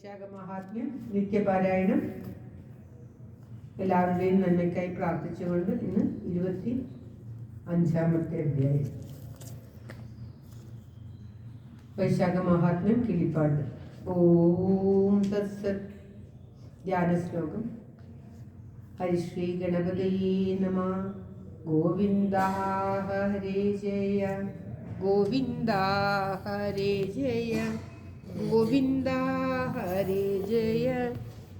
വൈശാഖ മഹാത്മ്യം നിത്യപാരായണം എല്ലാവരുടെയും നന്മയ്ക്കായി പ്രാർത്ഥിച്ചുകൊണ്ട് ഇന്ന് 25-ാമത്തെ അധ്യായം. വൈശാഖ മഹാത്മ്യം കിളിപ്പാട്ട്. ഓം തത്സത്. ധ്യാന ശ്ലോകം. ഹരിശ്രീ ഗണപതയേ നമഃ. ഗോവിന്ദ ഹരേ ജയ, ഗോവിന്ദ ഹരേ ജയ, ഗോവിന്ദ ഹരേ ജയ,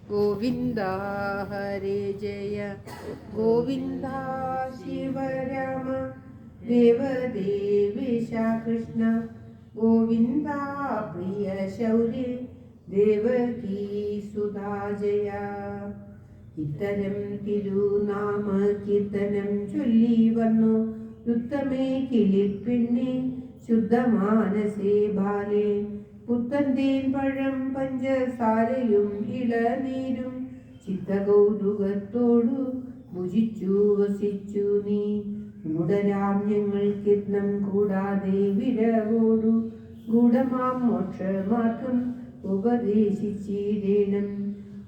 ഗോവിന്ദ ഹരേ ജയ, ഗോവിന്ദ ശിവരാമ ദേവദേവേശ കൃഷ്ണ, ഗോവിന്ദ പ്രിയ ശൗര്യ ദേവകീ സുധാ ജയ. ഇത്തരം തിരുനാമ കീർത്തനം ചൊല്ലി വന്നു ഉത്തമേ കിളിപ്പെണ്ണെ, ശുദ്ധമാനസേ ബാലേ, പുത്തൻ തേൻ പഴം പഞ്ചസാരയും ഇളനീരും ചിത്തകൗതുകത്തോടു ഭുജിച്ചു വസിച്ചു നീ. ഗൂഢരാം ഞങ്ങൾ കിത്നം കൂടാതെ വിരവോടു ഗൂഢമാം മോക്ഷമാർഗം ഉപദേശിച്ചിടേണം.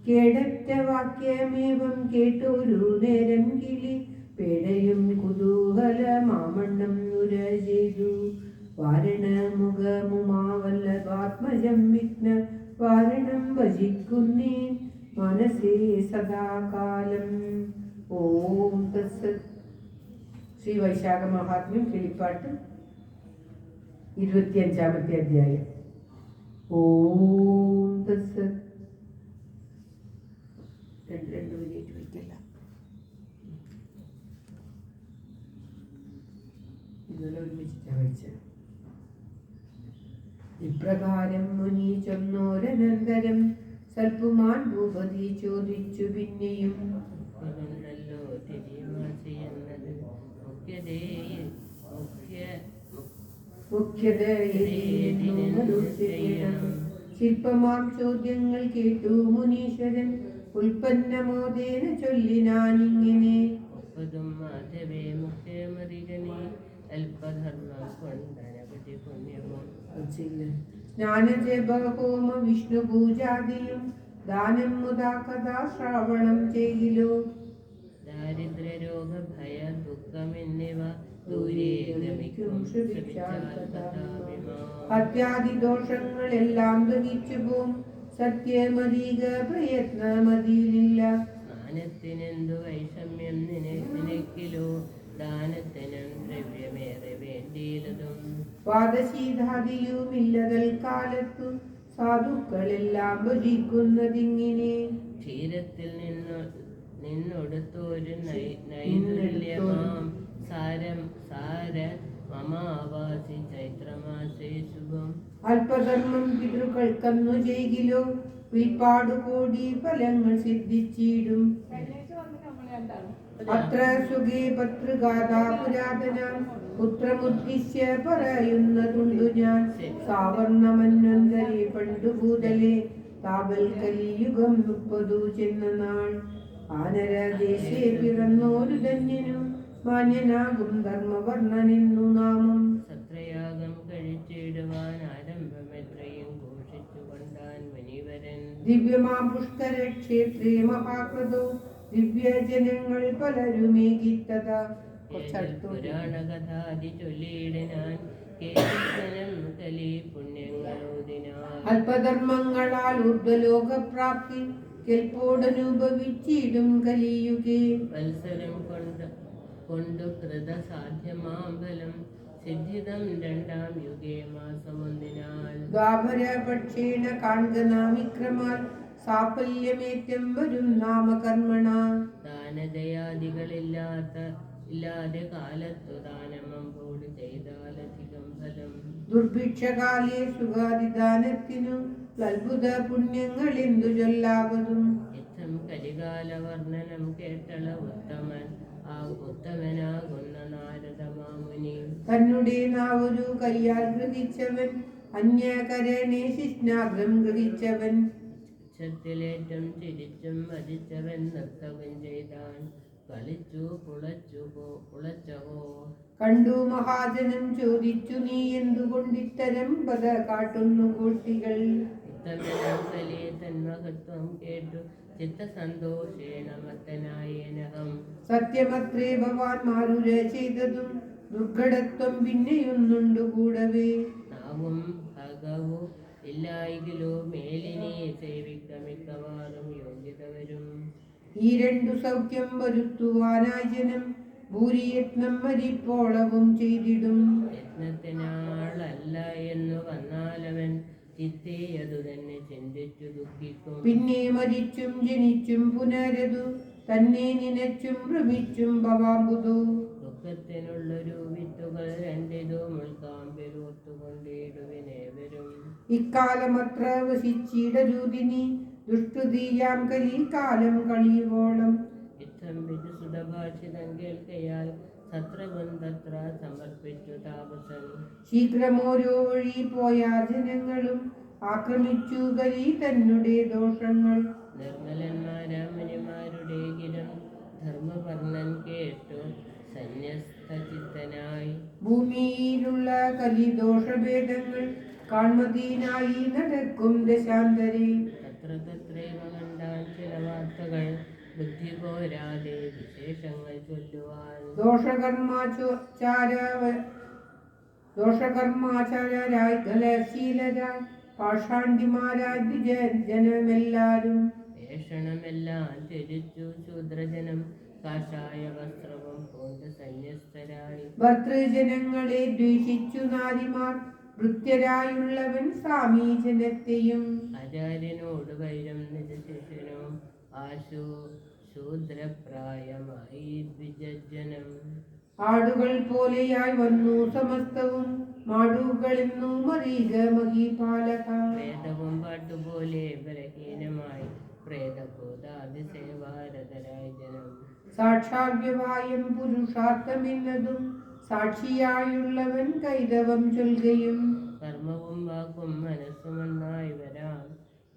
കേടറ്റ വാക്യമേവം കേട്ടൊരു നേരം കിളി പേടയും കുതൂഹലമാമണ്ണം നുര ചെയ്തു. വാരണമുഖമുമാവല്ലഭാത്മജം വിഘ്ന വാരണം ഭജിക്കുന്നേ മനസ്സേ സദാകാലം. ഓം തത്സത്. ശ്രീ വൈശാഖ മഹാത്മ്യം കിളിപ്പാട്ട് 25-ാമത്തെ അധ്യായം. ഓം തത്സത്. രണ്ട് വരിയായിട്ട് വയ്ക്കല്ല, ഇന്നലെ ഒരുമിച്ചിട്ടാണ് വായിച്ചത്. ഇപ്രകാരം മുനി ചൊന്നോരനന്തരം സൽപുമാൻ ഭൂപതി ചോദിച്ചു പിന്നെയും, ശില്പമാം ചോദ്യങ്ങൾ കേട്ടു മുനീശ്വരൻ ഉൽപ്പന്നമോദേന ചൊല്ലിനാനിങ്ങനെ. സ്നാനജപഹോമ വിഷ്ണു പൂജാദിയും ദാനം മുതാ കഥാ ശ്രാവണം ചെയ്യിലോ. ദാരിദ്ര്യരോഗ ഭയ ദുഃഖം എന്നിവ ദൂരെ ഗമിക്കും. ഹത്യാദി ദോഷങ്ങളെല്ലാം ദഹിച്ചു പോം. സത്യമതീക പ്രയത്നമതിയിലില്ല. സ്നാനത്തിനെന്തു വൈഷമ്യം നിനക്കിലോ, ദാനത്തിനും ദ്രവ്യമേറെ വേണ്ടിയതും. വാദശീതാദിയുമില്ലതൽ കാലത്തു സാധുക്കളെല്ലാം ഭജിക്കുന്നതിങ്ങനെ. ക്ഷീരത്തിൽ നിന്നൊടുത്തൊരു നൈർമല്യമാം സാരം മമാവാസി ചൈത്രമാസേ ശുഭം. അല്പധർമ്മം പിതൃക്കൾക്കന്നു ചെയ്കിലോ, വീപ്പാടു കോടി ഫലങ്ങൾ സിദ്ധിച്ചിടും. അത്ര സുഖേ ഭർതൃഗാഥാ പുരാതന പുത്രമുദ്ദിശ്യ പറയുന്നതുണ്ടു ഞാൻ. സാവർണമന്വന്തരെ പണ്ടുഭൂതലെ താപൽ കലിയുഗം 30 ചെന്ന നാൾ. ആനരദേശേ പിറന്നോരു ധന്യനും മാന്യനാകും ധർമ്മവർണ്ണനെന്നു നാമം. സത്രയാഗം കഴിച്ചിടുവാൻ ആരംഭം എത്രയും ഘോഷിച്ചു കൊണ്ടാൻ മുനിവരൻ. ദിവ്യമാ പുഷ്കര ക്ഷേത്രേ മഹാകൃതോ ദിവ്യജനങ്ങൾ പലരുമേകിത്തത. പുരാണകഥാദി ചൊല്ലിയിടനാൻ കലി പുണ്യങ്ങളോദിനാൽ. അല്പധർമ്മങ്ങളാൽ ഊർധ്വലോകപ്രാപ്തി കെൽപ്പോടനുഭവിച്ചിടും കലിയുഗേ. വത്സരം കൊണ്ടു കൃത സാധ്യമാം ഫലം സിദ്ധിതം 2-ാം യുഗേ മാസമൊന്നിനാൽ. ദ്വാപര പക്ഷേണ കാൺകനാമിക്രമാൽ സാഫല്യമേറ്റം വരും നാമകർമ്മണ. ദാനദയാദികളില്ലാതെ കാലത്തു ദാനമമ്പോട് ചെയ്താലധികം ഫലം. ദുർഭിക്ഷകാലേ സുഖാദിദാനത്തിനു അത്ഭുത പുണ്യങ്ങൾ എന്തു ചൊല്ലാവതും. ഇത്തം കലികാല വർണ്ണനം കേട്ടള ഉത്തമനാകുന്ന നാരദമാമുനി. തന്നുടെ നാവൊരു കയ്യാൽ ഗ്രഹിച്ചവൻ, അന്യകരണേ ശിഷ്ണാഗ്രം ഗ്രഹിച്ചവൻ. ഉച്ചത്തിലേറ്റം ചിരിച്ചും വധിച്ചവൻ നൃത്തവും ചെയ്താൻ. കളിച്ചു കുളച്ചഹോ. കണ്ടു മഹാജനം ചോദിച്ചു, നീ എന്തുകൊണ്ടിത്തരം പദ കാട്ടുന്നു കോട്ടികൾ. ഇത്തമെല്ലാം കലിയെ തൻ മഹത്വം കേട്ടു ചിത്തസന്തോഷേണ മത്തനായേനഹം. സത്യമത്രേ ഭവാൻമാരുര ചെയ്തതും ദുർഘടത്വം പിന്നെയൊന്നുണ്ടു കൂടവേ. നാവും ഭഗവും ഇല്ലായികിലോ മേലിനെ സേവിക്ക മിക്കവാറും യോഗ്യത വരും. ഈ രണ്ടു സൗഖ്യം വരുത്തുവാനായി ജനം ഭൂരിയത്നം മരിപ്പോളവും ചെയ്തിടും. യത്നത്തിനാളല്ല എന്നു വന്നാലവൻ ചിത്തേ അതു തന്നെ ചിന്തിച്ചു ദുഃഖിക്കും. പിന്നെ മരിച്ചും ജനിച്ചും പുനരതു തന്നെ നിനച്ചും ഭ്രമിച്ചും ഭവാമ്പുതു. ദുഃഖത്തിനുള്ളൊരു വിത്തുകൾ രണ്ടിതു മുൾക്കാമ്പിലോർത്തുകൊണ്ടിടുവിനേവരും. ഇക്കാലമത്ര വസിച്ചിടരൂതിനി ദുഷ്ടുതീയാം കലികാലം കളിവോളം. യുദ്ധം വിധു സുതഭാഷിതം കേൾക്കയാൽ സത്രവൻ തത്ര സമർപ്പിച്ചു താപസൻ. ശീഘ്രമോരോ വഴി പോയാർ ജനങ്ങളും ആക്രമിച്ചു കലി തന്നെ ദോഷങ്ങൾ. നിർമ്മലന്മാരാം മുനിമാരുടെ ഗിരം ധർമ്മവർണ്ണൻ കേട്ടു സന്യസ്തചിത്തനായി. ഭൂമിയിലുള്ള കലിദോഷഭേദങ്ങൾ കാൺമതീനായി നടക്കും ദശാന്തരേ. തത്ര തത്രൈവ കണ്ടാൻ ചില വാർത്തകൾ ബുദ്ധി പോരാതെ വിശേഷങ്ങൾ ചൊല്ലുവാൻ. ദോഷകർമാചാരായി ഗലശീലരായി പാഷാണ്ഡിമാരായി ജനമെല്ലാരും. വേഷണമെല്ലാം ത്യജിച്ചു ശൂദ്രജനം കാഷായ വസ്ത്രവും പൂണ്ട് സന്യസ്തരായി. ഭർതൃജനങ്ങളെ ദ്വേഷിച്ചു നാരിമാർ വൃത്യരായുള്ളവൻ സ്വാമീജനത്തെയും. ആചാര്യനോട് വൈരം നിജശിഷ്യനും ആശു ശൂദ്രപ്രായമായി ദ്വിജജനം. ആടുകൾ പോലെയായി വന്നു സമസ്തവും മാടുകളെന്നു മറിക മഹീപാലക. വേദവും പാട്ടുപോലെ ബലഹീനമായി പ്രേതബോധാതിസേവാരതരായി ജനം. സാക്ഷാവ്യവായം പുരുഷാർത്ഥമെന്നതും സാക്ഷിയായുള്ളവൻ കൈതവം ചൊൽകയും. കർമ്മവും വാക്കും മനസ്സുമൊന്നായി വരാം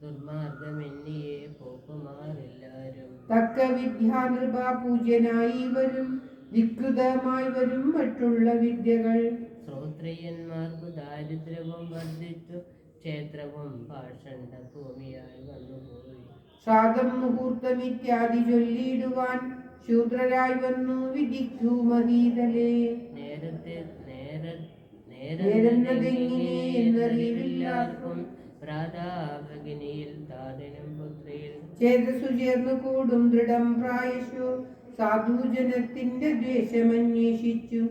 ദുർമാർഗമെന്നിയെ പോക്കുമാറെല്ലാരും. തക്ക വിദ്യാനൃപ പൂജ്യനായി വരും വികൃതമായി വരും മറ്റുള്ള വിദ്യകൾ. ശ്രോത്രിയന്മാർക്കു ദാരിദ്ര്യവും വർദ്ധിച്ചു ക്ഷേത്രവും പാഷണ്ഡ ഭൂമിയായി വന്നുപോയി. ശ്രാദ്ധം മുഹൂർത്തമിത്യാദി ചൊല്ലിയിടുവാൻ ശൂദ്രരായി വന്നു വിധിക്കൂ മഹീതലേ. നേരെന്നതെങ്ങിനെ എന്നറിവില്ലാർക്കും ഭ്രാതാഭഗിനിയിൽ താതനും പുത്രിയിൽ. ചേതസ്സു ചേർന്നു കൂടും ദൃഢം പ്രായശോ സാധുജനത്തിന്റെ ദ്വേഷമന്വേഷിച്ചു.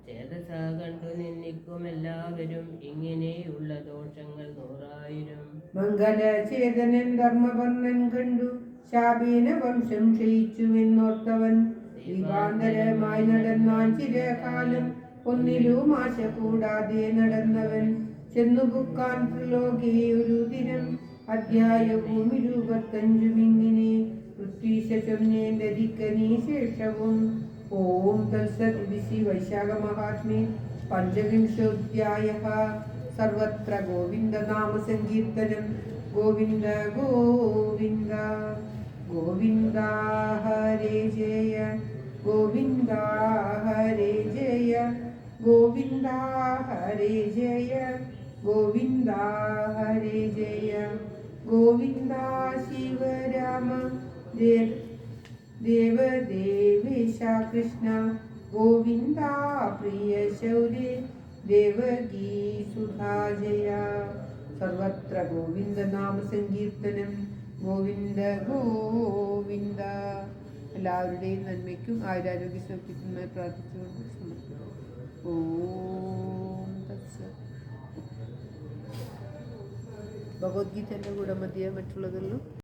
ചേതസാ കണ്ടു നിന്നിക്കും എല്ലാവരും ഇങ്ങനെയുള്ള ദോഷങ്ങൾ 100,000. മംഗലചേതനൻ ധർമ്മവർണ്ണൻ കണ്ടു ശാപേന വംശം ക്ഷയിച്ചുവെന്നോർത്തവൻ ദീപാന്തരമായി നടന്നാൻ ചിരകാലം ഒന്നിലും ആശ കൂടാതെ നടന്നവൻ. ചെന്നുപുക്കാൻ ത്രിലോകേ ഒരു ദിനം അധ്യായവും 25 പൃഥ്വീശ ചൊന്നേൻ ധരിക്കനീ ശേഷവും. ഓം തത്സത് ശ്രീ വൈശാഖ മഹാത്മ്യേ പഞ്ചവിംശോധ്യായഃ. സർവത്ര ഗോവിന്ദ നാമ സങ്കീർത്തനം. ഗോവിന്ദ ഗോവിന്ദ ഗോവിന്ദ ഹരേ ജയ ഗോവിന്ദ ഹരേ ജയ ഗോവിന്ദ ഹരേ ജയ ഗോവിന്ദ ഹരേ ജയ ഗോവിന്ദ ശിവരാമ ദേവദേവേശ കൃഷ്ണ ഗോവിന്ദ പ്രിയ ശൗര്യ ദേവകീ സുധാ ജയ. സർവത്ര ഗോവിന്ദ നാമ സങ്കീർത്തനം. ഗോവിന്ദ ഗോവിന്ദ. എല്ലാവരുടെയും നന്മയ്ക്കും ആയുരാരോഗ്യ സൗഖ്യത്തിനുമായി പ്രാർത്ഥിച്ചുകൊണ്ട് സമർപ്പിക്കുന്നു. ഓം തത്സത്. ഭഗവത്ഗീതയുടെ കൂടെ മതിയെ മറ്റുള്ളതെല്ലാം